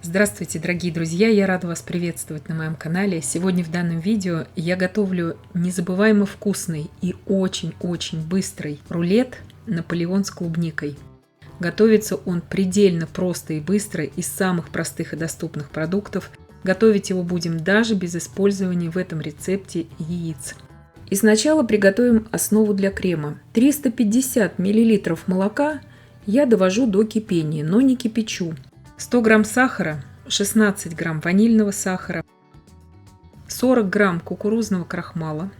Здравствуйте, дорогие друзья! Я рада вас приветствовать на моем канале. Сегодня в данном видео я готовлю незабываемо вкусный и очень-очень быстрый рулет «Наполеон» с клубникой. Готовится он предельно просто и быстро из самых простых и доступных продуктов. Готовить его будем даже без использования в этом рецепте яиц. И сначала приготовим основу для крема. 350 мл молока я довожу до кипения, но не кипячу. 100 грамм сахара, 16 грамм ванильного сахара, 40 грамм кукурузного крахмала.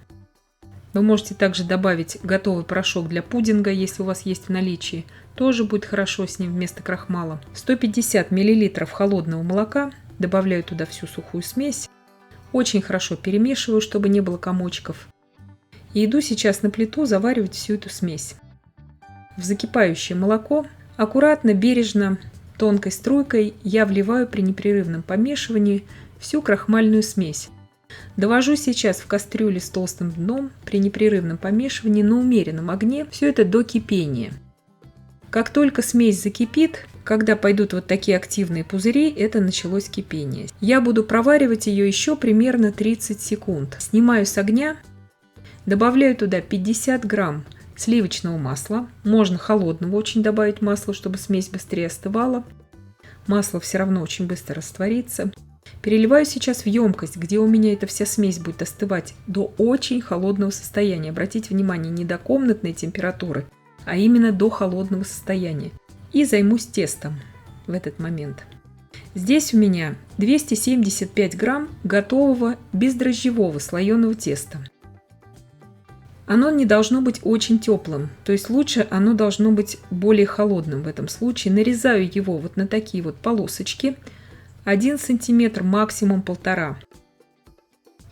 Вы можете также добавить готовый порошок для пудинга, если у вас есть в наличии. Тоже будет хорошо с ним вместо крахмала. 150 мл холодного молока. Добавляю туда всю сухую смесь. Очень хорошо перемешиваю, чтобы не было комочков. И иду сейчас на плиту заваривать всю эту смесь. В закипающее молоко аккуратно, бережно, тонкой струйкой я вливаю при непрерывном помешивании всю крахмальную смесь. Довожу сейчас в кастрюле с толстым дном при непрерывном помешивании на умеренном огне все это до кипения. Как только смесь закипит, когда пойдут вот такие активные пузыри, это началось кипение. Я буду проваривать ее еще примерно 30 секунд. Снимаю с огня, добавляю туда 50 грамм сливочного масла. Можно холодного очень добавить масла, чтобы смесь быстрее остывала. Масло все равно очень быстро растворится. Переливаю сейчас в емкость, где у меня эта вся смесь будет остывать до очень холодного состояния. Обратите внимание, не до комнатной температуры, а именно до холодного состояния. И займусь тестом в этот момент. Здесь у меня 275 грамм готового бездрожжевого слоеного теста. Оно не должно быть очень теплым, то есть лучше оно должно быть более холодным в этом случае. Нарезаю его вот на такие вот полосочки, 1 сантиметр, максимум 1,5.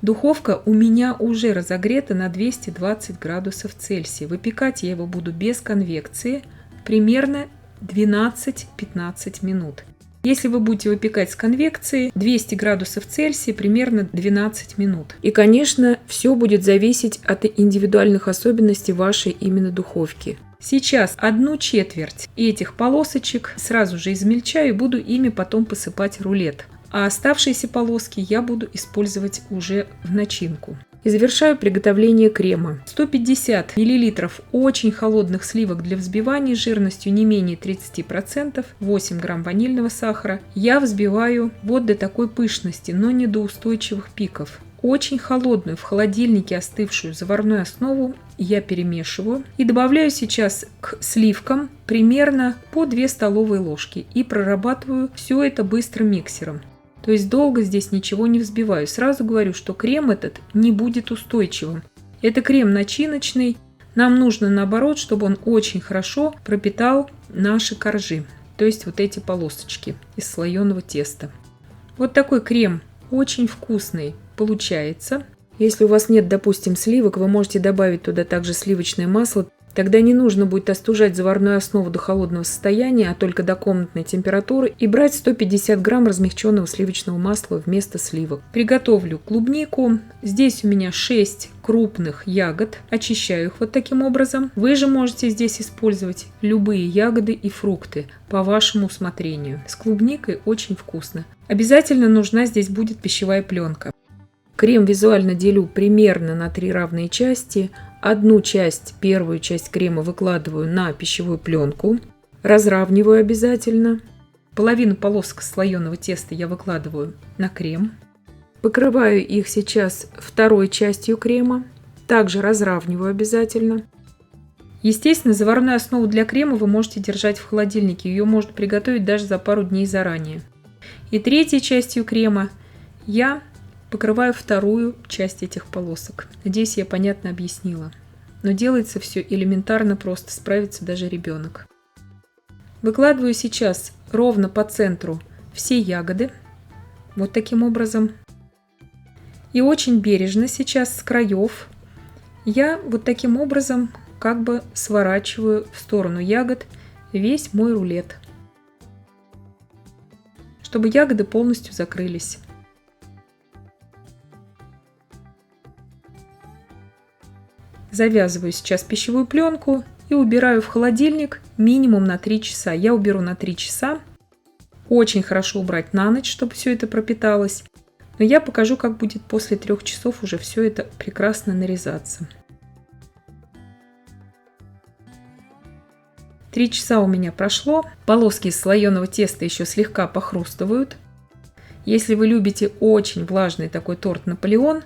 Духовка у меня уже разогрета на 220 градусов Цельсия. Выпекать я его буду без конвекции примерно 12-15 минут. Если вы будете выпекать с конвекцией, 200 градусов Цельсия примерно 12 минут. И, конечно, все будет зависеть от индивидуальных особенностей вашей именно духовки. Сейчас 1/4 этих полосочек сразу же измельчаю и буду ими потом посыпать рулет. А оставшиеся полоски я буду использовать уже в начинку. И завершаю приготовление крема. 150 мл очень холодных сливок для взбивания жирностью не менее 30%, 8 грамм ванильного сахара. Я взбиваю вот до такой пышности, но не до устойчивых пиков. Очень холодную в холодильнике остывшую заварную основу я перемешиваю и добавляю сейчас к сливкам примерно по 2 столовые ложки и прорабатываю все это быстрым миксером. То есть долго здесь ничего не взбиваю. Сразу говорю, что крем этот не будет устойчивым. Это крем начиночный. Нам нужно наоборот, чтобы он очень хорошо пропитал наши коржи. То есть вот эти полосочки из слоеного теста. Вот такой крем очень вкусный получается. Если у вас нет, допустим, сливок, вы можете добавить туда также сливочное масло. Тогда не нужно будет остужать заварную основу до холодного состояния, а только до комнатной температуры и брать 150 грамм размягченного сливочного масла вместо сливок. Приготовлю клубнику. Здесь у меня 6 крупных ягод. Очищаю их вот таким образом. Вы же можете здесь использовать любые ягоды и фрукты по вашему усмотрению. С клубникой очень вкусно. Обязательно нужна здесь будет пищевая пленка. Крем визуально делю примерно на 3 равные части. Первую часть крема выкладываю на пищевую пленку, разравниваю обязательно. Половину полосок слоеного теста я выкладываю на крем. Покрываю их сейчас второй частью крема, также разравниваю обязательно. Естественно, заварную основу для крема вы можете держать в холодильнике, ее можно приготовить даже за пару дней заранее. И третьей частью крема я покрываю вторую часть этих полосок. Надеюсь, я понятно объяснила. Но делается все элементарно просто, справится даже ребенок. Выкладываю сейчас ровно по центру все ягоды. Вот таким образом. И очень бережно сейчас с краев я вот таким образом как бы сворачиваю в сторону ягод весь мой рулет, чтобы ягоды полностью закрылись. Завязываю сейчас пищевую пленку и убираю в холодильник минимум на 3 часа. Я уберу на 3 часа. очень хорошо убрать на ночь, чтобы все это пропиталось. Но я покажу, как будет после 3 часов уже все это прекрасно нарезаться. 3 часа у меня прошло. Полоски из слоеного теста еще слегка похрустывают. Если вы любите очень влажный такой торт Наполеон,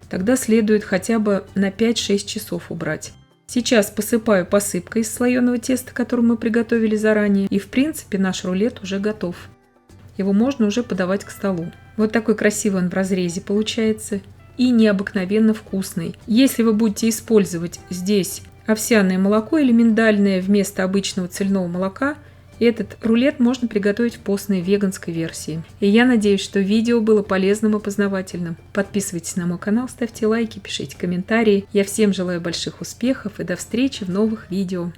тогда следует хотя бы на 5-6 часов убрать. Сейчас посыпаю посыпкой из слоеного теста, которую мы приготовили заранее. И в принципе наш рулет уже готов. Его можно уже подавать к столу. Вот такой красивый он в разрезе получается и необыкновенно вкусный. Если вы будете использовать здесь овсяное молоко или миндальное вместо обычного цельного молока, этот рулет можно приготовить в постной веганской версии. И я надеюсь, что видео было полезным и познавательным. Подписывайтесь на мой канал, ставьте лайки, пишите комментарии. Я всем желаю больших успехов и до встречи в новых видео.